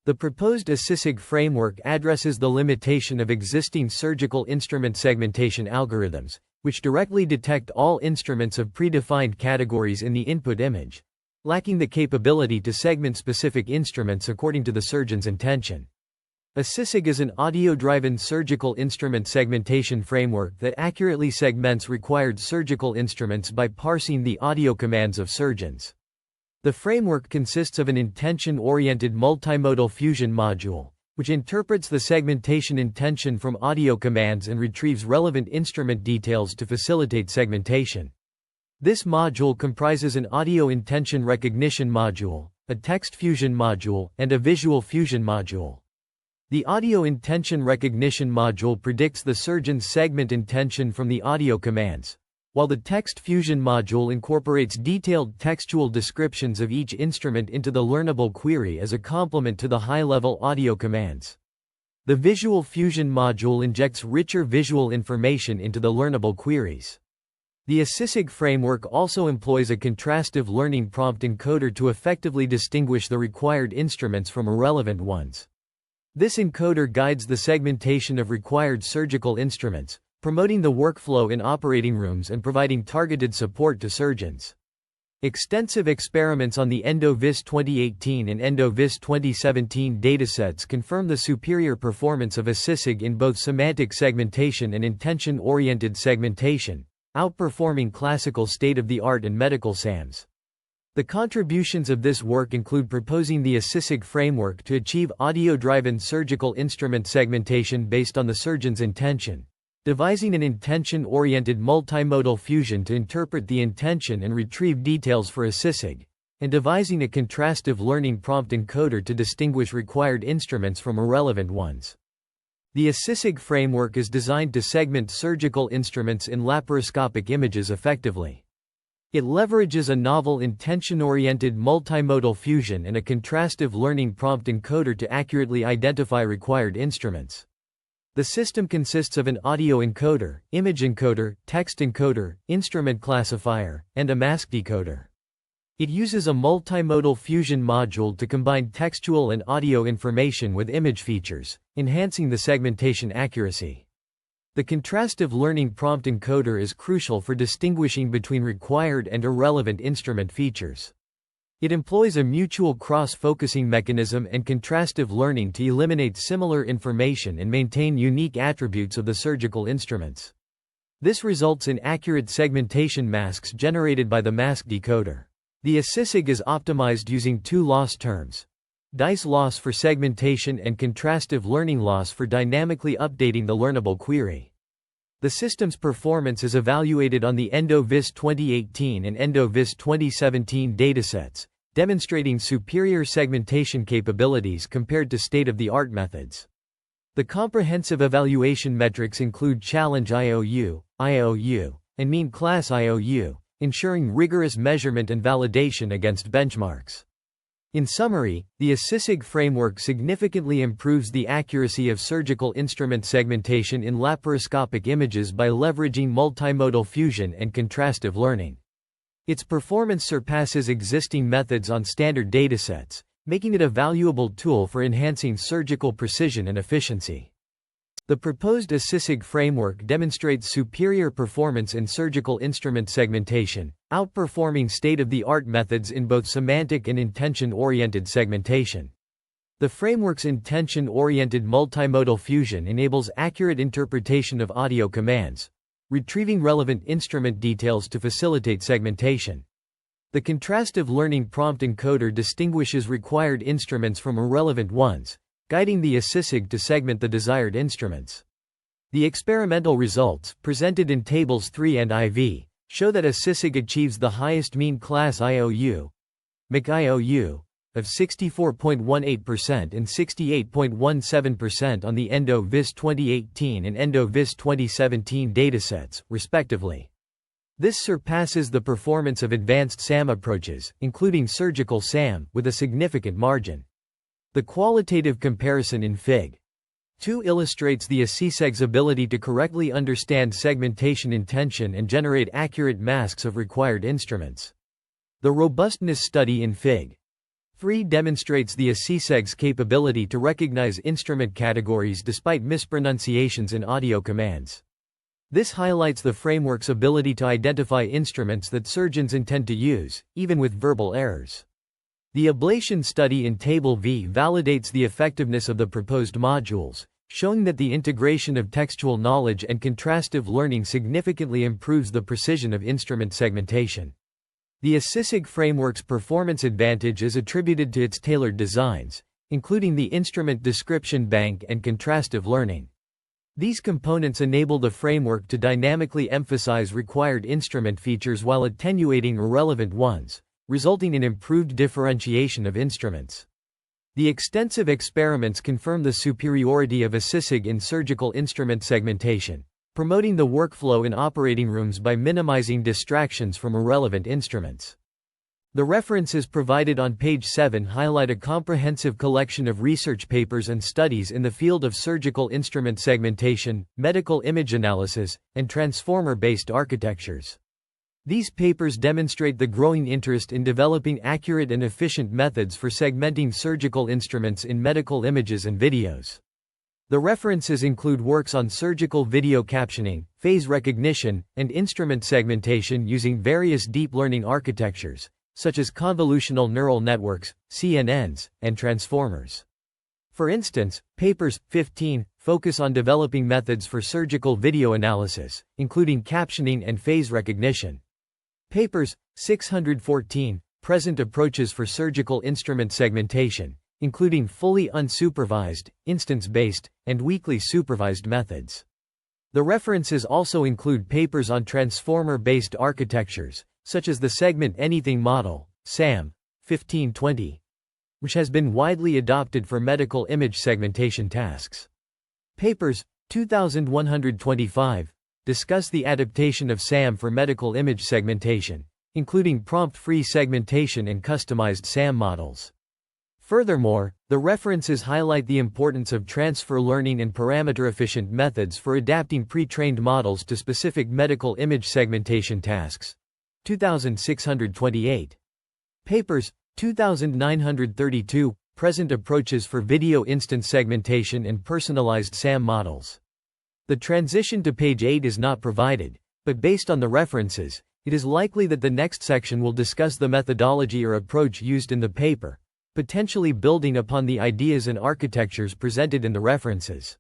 The proposed ASI-Seg framework addresses the limitation of existing surgical instrument segmentation algorithms, which directly detect all instruments of predefined categories in the input image, lacking the capability to segment specific instruments according to the surgeon's intention. ASI-Seg is an audio-driven surgical instrument segmentation framework that accurately segments required surgical instruments by parsing the audio commands of surgeons. The framework consists of an intention-oriented multimodal fusion module, which interprets the segmentation intention from audio commands and retrieves relevant instrument details to facilitate segmentation. This module comprises an audio intention recognition module, a text fusion module, and a visual fusion module. The audio intention recognition module predicts the surgeon's segment intention from the audio commands, while the text fusion module incorporates detailed textual descriptions of each instrument into the learnable query as a complement to the high-level audio commands. The visual fusion module injects richer visual information into the learnable queries. The ASI-Seg framework also employs a contrastive learning prompt encoder to effectively distinguish the required instruments from irrelevant ones. This encoder guides the segmentation of required surgical instruments, promoting the workflow in operating rooms and providing targeted support to surgeons. Extensive experiments on the EndoVis 2018 and EndoVis 2017 datasets confirm the superior performance of ASI-Seg in both semantic segmentation and intention-oriented segmentation, outperforming classical state-of-the-art and medical SAMs. The contributions of this work include proposing the ASI-Seg framework to achieve audio-driven surgical instrument segmentation based on the surgeon's intention, devising an intention-oriented multimodal fusion to interpret the intention and retrieve details for ASI-Seg, and devising a contrastive learning prompt encoder to distinguish required instruments from irrelevant ones. The ASI-Seg framework is designed to segment surgical instruments in laparoscopic images effectively. It leverages a novel intention-oriented multimodal fusion and a contrastive learning prompt encoder to accurately identify required instruments. The system consists of an audio encoder, image encoder, text encoder, instrument classifier, and a mask decoder. It uses a multimodal fusion module to combine textual and audio information with image features, enhancing the segmentation accuracy. The contrastive learning prompt encoder is crucial for distinguishing between required and irrelevant instrument features. It employs a mutual cross-focusing mechanism and contrastive learning to eliminate similar information and maintain unique attributes of the surgical instruments. This results in accurate segmentation masks generated by the mask decoder. The ASI-Seg is optimized using two loss terms: dice loss for segmentation and contrastive learning loss for dynamically updating the learnable query. The system's performance is evaluated on the EndoVis 2018 and EndoVis 2017 datasets, demonstrating superior segmentation capabilities compared to state-of-the-art methods. The comprehensive evaluation metrics include challenge IOU, and mean class IOU, ensuring rigorous measurement and validation against benchmarks. In summary, the ASI-Seg framework significantly improves the accuracy of surgical instrument segmentation in laparoscopic images by leveraging multimodal fusion and contrastive learning. Its performance surpasses existing methods on standard datasets, making it a valuable tool for enhancing surgical precision and efficiency. The proposed ASI-Seg framework demonstrates superior performance in surgical instrument segmentation, outperforming state-of-the-art methods in both semantic and intention-oriented segmentation. The framework's intention-oriented multimodal fusion enables accurate interpretation of audio commands, retrieving relevant instrument details to facilitate segmentation. The contrastive learning prompt encoder distinguishes required instruments from irrelevant ones, guiding the ASI-Seg to segment the desired instruments. The experimental results, presented in Tables 3 and IV, show that ASI-Seg achieves the highest mean class IOU, MIC IOU, of 64.18% and 68.17% on the EndoVis 2018 and EndoVis 2017 datasets, respectively. This surpasses the performance of advanced SAM approaches, including surgical SAM, with a significant margin. The qualitative comparison in Fig. 2 illustrates the ASI-Seg's ability to correctly understand segmentation intention and generate accurate masks of required instruments. The robustness study in Fig. 3 demonstrates the ASI-Seg's capability to recognize instrument categories despite mispronunciations in audio commands. This highlights the framework's ability to identify instruments that surgeons intend to use, even with verbal errors. The ablation study in Table V validates the effectiveness of the proposed modules, showing that the integration of textual knowledge and contrastive learning significantly improves the precision of instrument segmentation. The ASI-Seg framework's performance advantage is attributed to its tailored designs, including the instrument description bank and contrastive learning. These components enable the framework to dynamically emphasize required instrument features while attenuating irrelevant ones, resulting in improved differentiation of instruments. The extensive experiments confirm the superiority of ASI-Seg in surgical instrument segmentation, promoting the workflow in operating rooms by minimizing distractions from irrelevant instruments. The references provided on page 7 highlight a comprehensive collection of research papers and studies in the field of surgical instrument segmentation, medical image analysis, and transformer-based architectures. These papers demonstrate the growing interest in developing accurate and efficient methods for segmenting surgical instruments in medical images and videos. The references include works on surgical video captioning, phase recognition, and instrument segmentation using various deep learning architectures, such as convolutional neural networks, CNNs, and transformers. For instance, papers 15 focus on developing methods for surgical video analysis, including captioning and phase recognition. Papers 614 present approaches for surgical instrument segmentation, including fully unsupervised, instance-based, and weakly supervised methods. The references also include papers on transformer-based architectures, such as the Segment Anything model, SAM 1520, which has been widely adopted for medical image segmentation tasks. Papers 2125 discuss the adaptation of SAM for medical image segmentation, including prompt-free segmentation and customized SAM models. Furthermore, the references highlight the importance of transfer learning and parameter-efficient methods for adapting pre-trained models to specific medical image segmentation tasks. 2628. Papers 2932 present approaches for video instance segmentation and personalized SAM models. The transition to page 8 is not provided, but based on the references, it is likely that the next section will discuss the methodology or approach used in the paper, potentially building upon the ideas and architectures presented in the references.